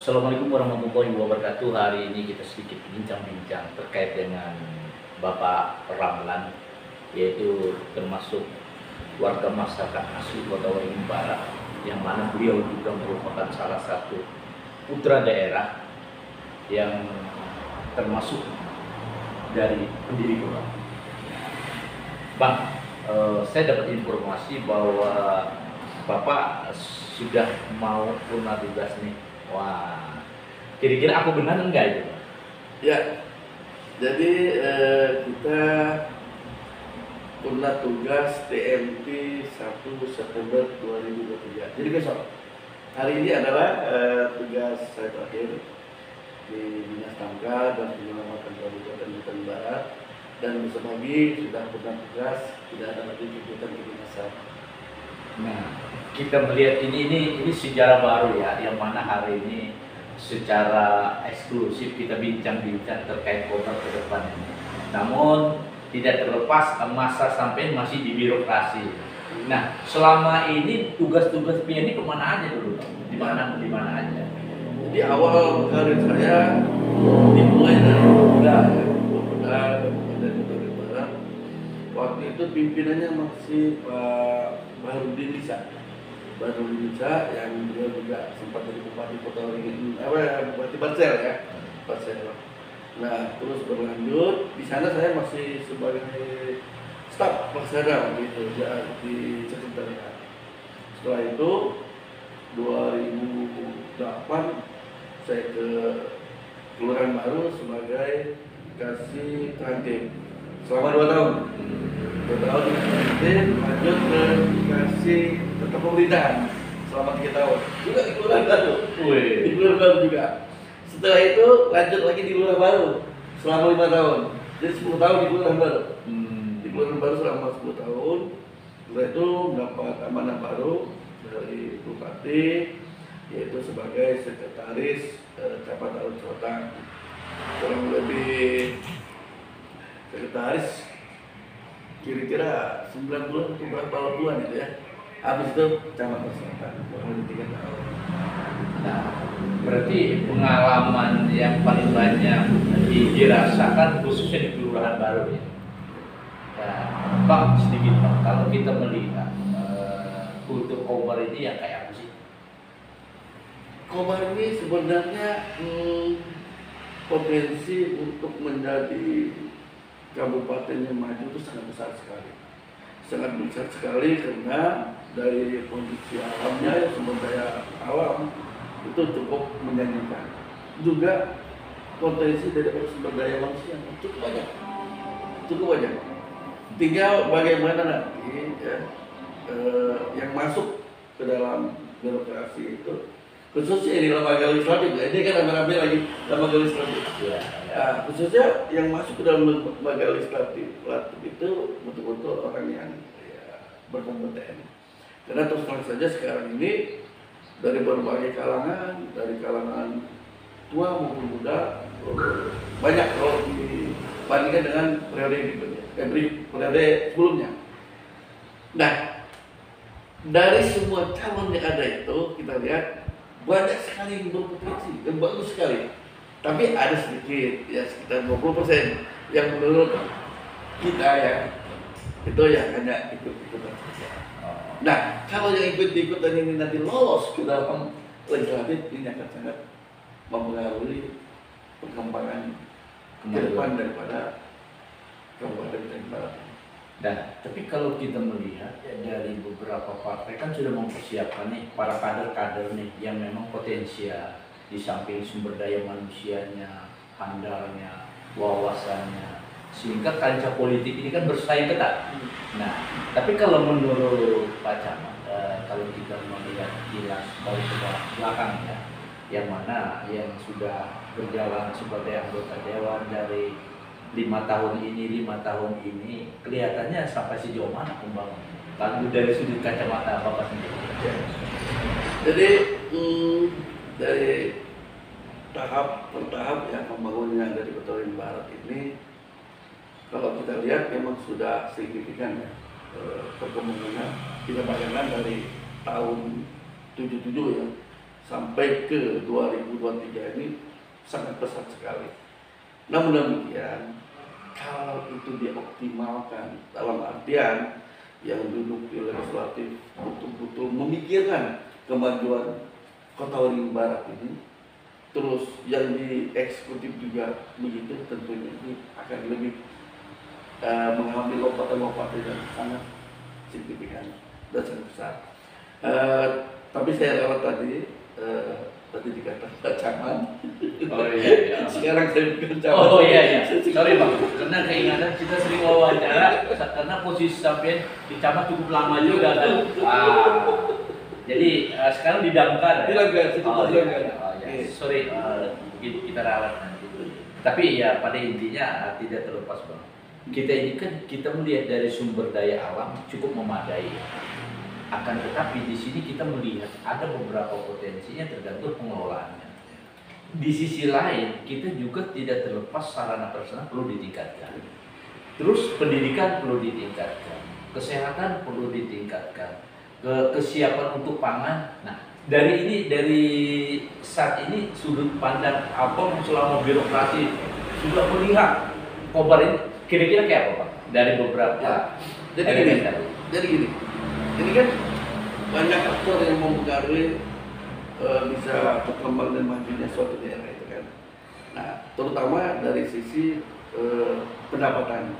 Assalamualaikum warahmatullahi wabarakatuh. Hari ini kita sedikit bincang-bincang terkait dengan Bapak Ramlan, yaitu termasuk warga masyarakat asli Kota Waringin Barat, yang mana beliau juga merupakan salah satu putra daerah yang termasuk dari pendiri kota. Bang, saya dapat informasi bahwa Bapak sudah mau purna tugas nih. Wah, kira-kira aku benar enggak itu? Ya, jadi kita purna tugas TMT 1 September 2023. Jadi besok, hari ini adalah tugas saya terakhir di Dinas Damkar dan Penyelamatan Kabupaten Hutan Barat, dan besok pagi sudah purna tugas, tidak ada lagi kegiatan kedinasan. Nah, kita melihat ini sejarah baru ya, yang mana hari ini secara eksklusif kita bincang-bincang terkait kota ke depan ini. Namun tidak terlepas masa sampai masih di birokrasi. Nah, selama ini tugas-tugas ini kemana aja dulu? Di mana aja? Jadi awal karir saya dimulai dari Pemuda Kabupaten Hutan Barat. Waktu itu pimpinannya masih Pak Baharudin Lisa yang beliau juga sempat jadi bupati Kota Waringin, bupati Parsel ya, Parsel. Nah, terus berlanjut di sana saya masih sebagai staf pelaksana gitu ya, di sekretariat. Setelah itu 2008 saya ke Kelurahan Baru sebagai kasih kantin selama 2 tahun. 2 tahun lanjut ke kasih tetap pemerintahan selama 3 tahun juga di Kelurahan Baru. Di Kelurahan Baru juga. Setelah itu lanjut lagi di Kelurahan Baru selama 5 tahun. Jadi 10 tahun di Kelurahan Baru. Di Kelurahan Baru selama 10 tahun. Setelah itu mendapat amanah baru dari Bupati, yaitu sebagai sekretaris Capat Alun Selatan. Kurang lebih sekretaris kira-kira 9 bulan atau berapa bulan itu ya. Habis itu Camat Selatan kurang lebih 3 tahun. Nah, berarti pengalaman yang paling banyak dirasakan khususnya di Kelurahan Baru ya. Nah, Bang, sedikit Bang, kalau kita melihat kultur Kobar ini yang kayak apa sih? Kobar ini sebenarnya potensi untuk menjadi kabupaten yang maju itu sangat besar sekali. Sangat besar sekali karena dari kondisi alamnya, sumber daya alam itu cukup menjanjikan. Juga potensi dari sumber daya manusia cukup banyak. Tinggal bagaimana nanti ya, yang masuk ke dalam birokrasi itu, khususnya di lembaga legislatif, ini kan rame-rame lagi lembaga legislatif. Nah, khususnya yang masuk ke dalam lembaga legislatif itu betul-betul orang yang ya, berkompeten. Karena terus terang saja sekarang ini dari berbagai kalangan, dari kalangan tua maupun muda, banyak kalau dibandingkan dengan periode sebelumnya. Nah, dari semua calon yang ada itu kita lihat banyak sekali yang berpotensi dan bagus sekali, tapi ada sedikit ya sekitar 20% yang menurut kita ya itu ya hanya ikut-ikutan saja. Nah, kalau yang ikut-ikutan ini nanti lolos ke dalam legislatif, ini akan sangat mempengaruhi perkembangan ke depan daripada Kabupaten Barat. Nah, tapi kalau kita melihat ya, dari beberapa partai kan sudah mempersiapkan nih para kader-kader nih yang memang potensial, di samping sumber daya manusianya, handalnya, wawasannya, sehingga kancah politik ini kan bersaing ketat. Nah, tapi kalau menurut Pak Camat, kalau kita melihat kilas balik ke belakang ya, yang mana yang sudah berjalan sebagai anggota dewan dari 5 tahun ini kelihatannya sampai sejauh mana pembangunan? Kalau dari sudut kacamata Bapak sendiri. Ya. Jadi dari tahap per tahap yang pembangunan dari Kota Waringin Barat ini, kalau kita lihat memang sudah signifikan ya perkembangannya. Kita bayangkan dari tahun 77 ya sampai ke 2023 ini sangat pesat sekali. Namun demikian, kalau itu dioptimalkan dalam artian yang duduk di legislatif betul-betul memikirkan kemajuan Kota Waringin Barat ini, terus yang di eksekutif juga begitu, tentunya ini akan lebih mengambil lompatan-lompatan yang sangat signifikan dan sangat besar. Tapi saya lewat tadi dikatakan caman. Oh iya. Sekarang saya bukan caman. Oh iya. Sorry Bang, karena keingatan kita sering wawancara, karena posisi sampai di camat cukup lama juga kan. Jadi sekarang di Damkar. Di Damkar, Oh iya. Sorry, kita rawat nanti. Tapi ya pada intinya tidak terlepas Bang. Kita ini kan kita melihat dari sumber daya alam cukup memadai. Akan tetapi di sini kita melihat ada beberapa potensinya tergantung pengelolaannya. Di sisi lain kita juga tidak terlepas sarana prasarana perlu ditingkatkan. Terus pendidikan perlu ditingkatkan, kesehatan perlu ditingkatkan, kesiapan untuk pangan. Nah, dari saat ini sudut pandang apa selama birokrasi sudah melihat Kobar ini kira-kira kayak apa Pak? Dari beberapa Jadi gini, ini kan banyak faktor yang mempengaruhi bisa berkembang dan majunya suatu daerah itu kan. Nah, terutama dari sisi pendapatan.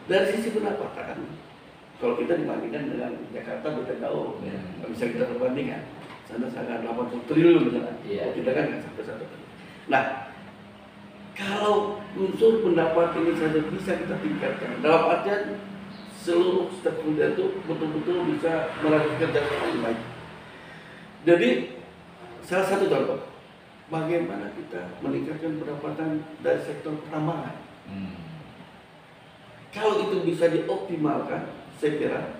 Dari sisi pendapatan, kalau kita dibandingkan dengan Jakarta beda jauh, ya. Nggak bisa kita perbandingkan. Sana sangat 80 triliun misalnya. Iya. Kita kan nggak sampai 1 triliun. Nah, kalau unsur pendapatan ini saja bisa kita tingkatkan, dalam artian seluruh stakeholder itu betul-betul bisa melakukan kerjasama yang baik. Jadi salah satu contoh, bagaimana kita meningkatkan pendapatan dari sektor pertambangan. Kalau itu bisa dioptimalkan, saya kira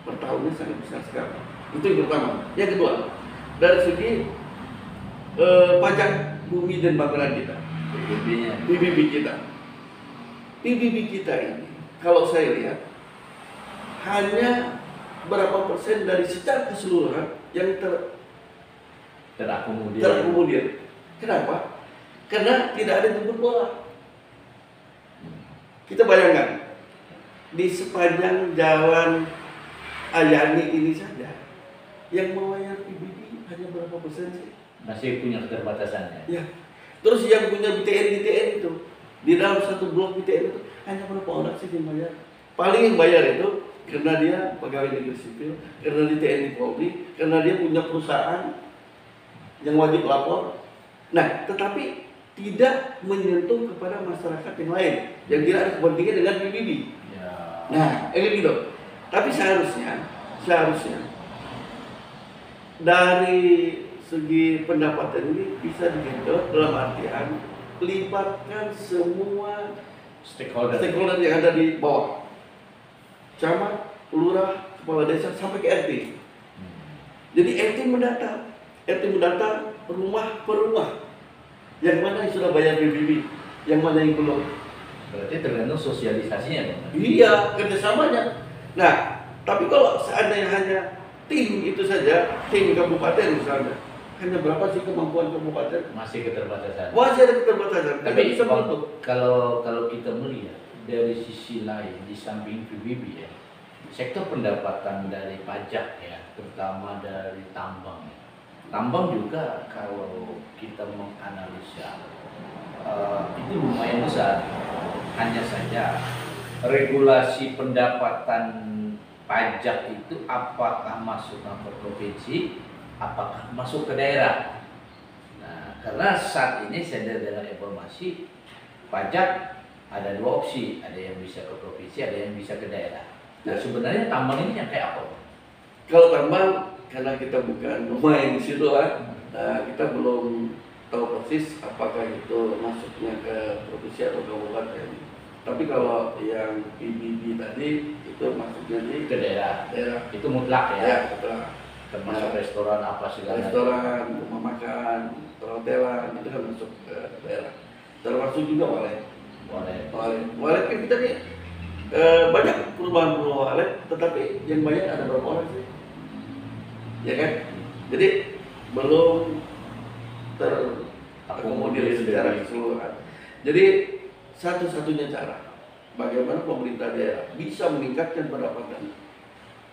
per tahunnya sangat besar sekali. Itu yang pertama. Yang kedua, dari segi pajak bumi dan bangunan kita, PBB kita. PBB kita ini, kalau saya lihat, hanya berapa persen dari secara keseluruhan yang terakomodir. Kenapa? Karena tidak ada jemput bola. Kita bayangkan, di sepanjang jalan Ayani ini saja, yang membayar PBB hanya berapa persen sih? Masih punya keterbatasannya. Ya. Terus yang punya BTN itu, di dalam satu blok BTN itu hanya berapa orang sih yang bayar? Paling yang bayar itu karena dia pegawai negeri sipil, karena di TNI Polri, karena dia punya perusahaan yang wajib lapor. Nah, tetapi tidak menyentuh kepada masyarakat yang lain yang tidak ada kepentingan dengan PBB. Ya. Nah, gitu. Tapi seharusnya dari segi pendapatan ini bisa digenjot dalam artian libatkan semua stakeholder yang ada di bawah, camat, lurah, kepala desa sampai ke RT. Jadi RT mendata rumah per rumah, yang mana yang sudah bayar PBB, yang mana yang belum. Berarti tergantung sosialisasinya Bang. Iya, kerjasamanya. Nah, tapi kalau seandainya hanya tim itu saja, tim kabupaten misalnya, hanya berapa sih kemampuan kabupaten? Masih keterbatasan. Masih ada keterbatasan. Tapi bisa menutup. kalau kita melihat dari sisi lain di samping PBB ya, sektor pendapatan dari pajak ya, terutama dari tambang. Tambang juga kalau kita menganalisa itu lumayan besar. Hanya saja regulasi pendapatan pajak itu apakah masuk ke provinsi, apakah masuk ke daerah. Nah, karena saat ini saya dengar informasi pajak ada 2 opsi, ada yang bisa ke provinsi, ada yang bisa ke daerah. Nah, sebenarnya tambang ini yang kayak apa? Kalau tambang, karena kita bukan main di situ lah, kita belum tahu persis apakah itu masuknya ke provinsi atau kabupaten. Tapi kalau yang PBB tadi itu masuknya ke daerah. Itu mutlak ya. Ya, mutlak. Termasuk restoran apa segala. Restoran, rumah makan, perhotelan itu kan masuk ke daerah. Termasuk juga walet. Walet kan kita nih banyak perubahan walet, tetapi yang bayar ada berapa orang sih? Ya kan? Jadi belum terakomodir secara keseluruhan. Jadi satu-satunya cara bagaimana pemerintah daerah bisa meningkatkan pendapatan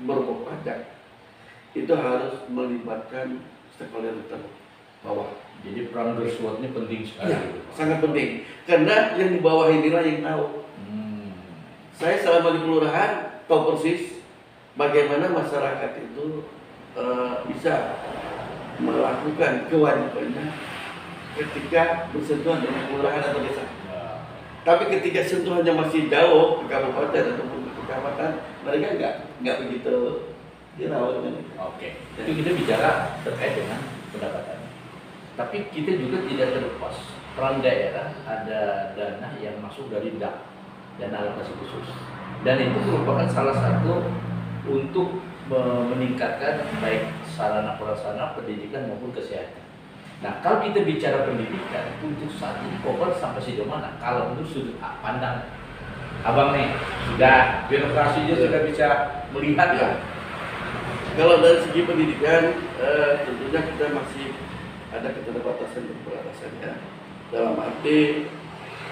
berupa pajak itu harus melibatkan stakeholder bawah. Jadi peran grassroots ini penting sekali. Ya, sangat penting. Karena yang di bawah inilah yang tahu. Saya selama di kelurahan tahu persis bagaimana masyarakat itu bisa melakukan kewajibannya ketika bersentuhan dengan kelurahan atau desa. Tapi ketika sentuhannya masih jauh ke kabupaten ataupun ke kecamatan, mereka nggak begitu dirawat. Oke. Itu kita bicara terkait dengan pendapatan. Tapi kita juga tidak terlepas peran daerah, ada dana yang masuk dari DAP, dana alokasi khusus, dan itu merupakan salah satu untuk meningkatkan baik sarana prasarana pendidikan maupun kesehatan. Nah, kalau kita bicara pendidikan, untuk saat ini Kobar sampai sejauh mana? Kalau menurut sudut pandang Abang nih, sudah birokrasinya sudah bisa melihat ya. Kalau dari segi pendidikan, tentunya kita masih ada keterbatasan ya. Dalam arti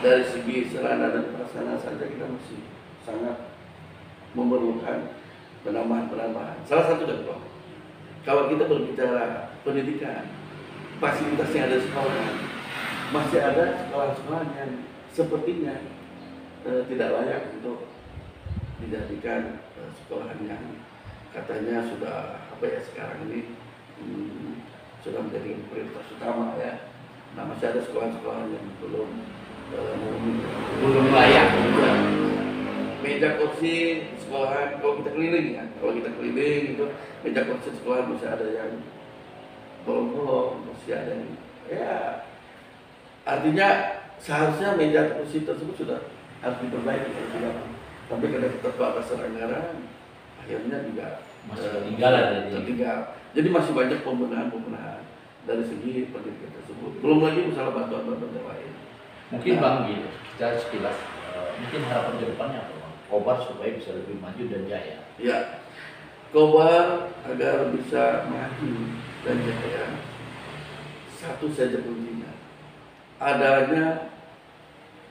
dari segi sarana dan prasarana saja kita masih sangat memerlukan penambahan. Salah satu contoh, kalau kita berbicara pendidikan, fasilitas yang ada di sekolah, masih ada sekolah-sekolah yang sepertinya tidak layak untuk dijadikan sekolahan yang katanya sudah sekarang ini sudah menjadi prioritas utama ya. Nah, masih ada sekolah-sekolah yang belum layak. Meja kursi sekolahan kalau kita keliling itu meja kursi sekolah masih ada yang bolong-bolong, masih ada yang artinya seharusnya meja kursi tersebut sudah harus diperbaiki ya. Tapi karena keterbatasan anggaran akhirnya juga masih tertinggal. Jadi masih banyak pembenahan dari segi pendidikan tersebut. Belum lagi masalah bantuan-bantuan yang lain. Mungkin Bang gitu, kita sekilas mungkin harapan ke depannya apa Bang? Kobar supaya bisa lebih maju dan jaya. Ya, Kobar agar bisa maju dan jaya. Satu saja kuncinya, adanya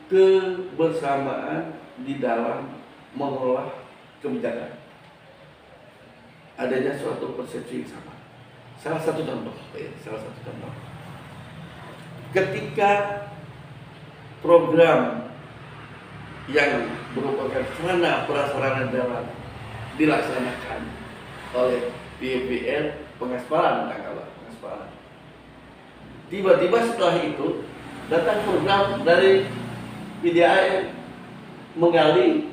kebersamaan di dalam mengolah kebijakan. Adanya suatu persepsi yang sama. Salah satu contoh. Ketika program yang merupakan sarana prasarana jalan dilaksanakan oleh PUPR pengaspalan, tiba-tiba setelah itu datang program dari PDAM menggali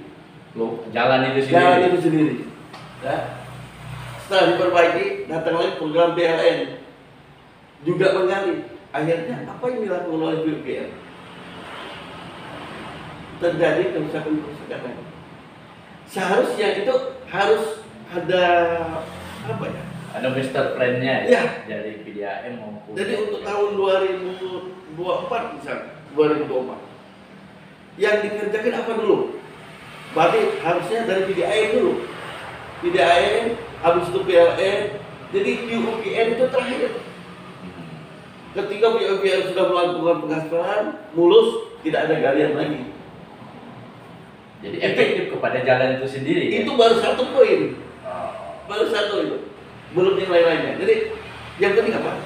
jalan itu sendiri. Ya. Setelah diperbaiki, datang lagi program PLN juga menggali. Akhirnya apa yang dilakukan oleh PUPR? Terjadi kerusakan. Seharusnya itu harus ada Ada master plan-nya ya dari PDAM maupun. Jadi untuk tahun 2024 misalnya, 2024 yang dikerjakan apa dulu? Berarti harusnya dari PDAM dulu. PDAM, habis itu PLN, jadi PUPR itu terakhir. Ketika PUPR sudah melakukan pengaspalan, mulus, tidak ada galian lagi. Jadi efektif kepada jalan itu sendiri. Itu baru satu poin. Baru satu itu. Belum yang lain-lainnya. Jadi yang penting apa?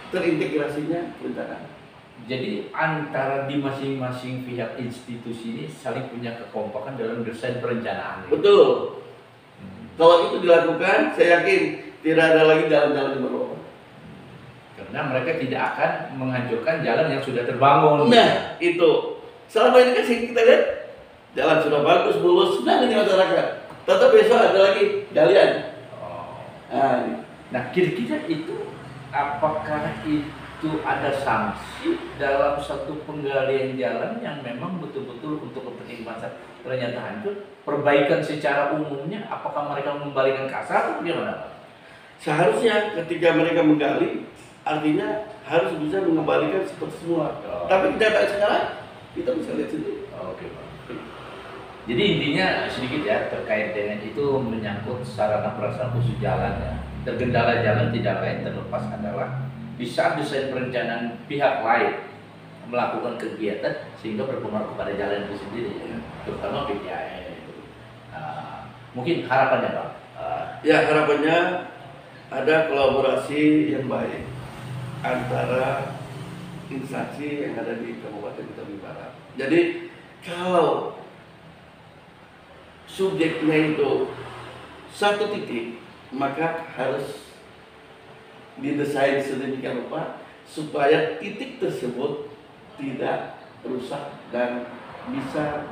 Terintegrasinya perencanaan. Jadi antara di masing-masing pihak institusi ini saling punya kekompakan dalam desain perencanaan. Betul. Kalau itu dilakukan, saya yakin tidak ada lagi jalan-jalan yang berlubang. Karena mereka tidak akan menghancurkan jalan yang sudah terbangun. Nah, itu. Selama ini kan kita lihat jalan sudah bagus, mulus, senang ini masyarakat. Tetap besok ada lagi galian. Nah, kira-kira itu apakah itu ada sanksi dalam satu penggalian jalan yang memang betul-betul untuk kepentingan bangsa ternyata hancur? Perbaikan secara umumnya, apakah mereka membalikan kasar atau bagaimana? Seharusnya ketika mereka menggali, artinya harus bisa mengembalikan seperti semula. Tapi kenyataan sekarang kita bisa lihat sendiri. Oke, Pak. Jadi intinya sedikit ya terkait dengan itu menyangkut sarana prasarana khusus jalan ya. Tergendala jalan tidak lain terlepas adalah di saat desain perencanaan pihak lain melakukan kegiatan sehingga berpengaruh kepada jalan itu sendiri, ya. Terutama PPAN. Mungkin harapannya Pak? Ya, harapannya ada kolaborasi yang baik antara instansi yang ada di Kabupaten Betawi Barat. Jadi kalau subjeknya itu satu titik, maka harus didesain sedemikian rupa supaya titik tersebut tidak rusak dan bisa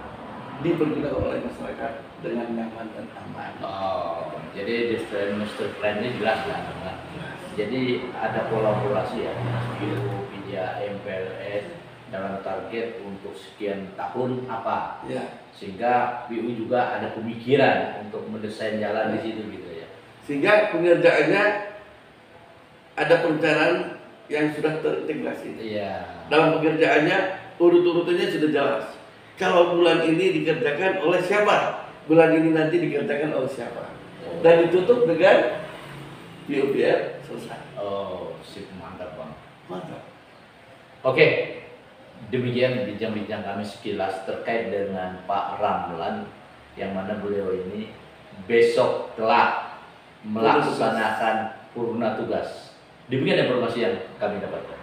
dipergunakan oleh masyarakat dengan nyaman dan aman. Oh, jadi desain master plan ini jelas lah, Pak. Jadi ada kolaborasi ya, BIU, PIDA, MPLS dalam target untuk sekian tahun apa, Ya, sehingga BIU juga ada pemikiran untuk mendesain jalan di situ gitu ya. sehingga pengerjaannya ada perencanaan yang sudah terintegrasi. Iya. Dalam pengerjaannya urut-urutannya sudah jelas. Kalau bulan ini dikerjakan oleh siapa, bulan ini nanti dikerjakan oleh siapa, dan ditutup dengan PUPR selesai. Oh, sip, mantap Bang. Mantap. Oke, demikian bincang-bincang kami sekilas terkait dengan Pak Ramlan, yang mana beliau ini besok telah melaksanakan purna tugas. Demikian informasi yang kami dapatkan.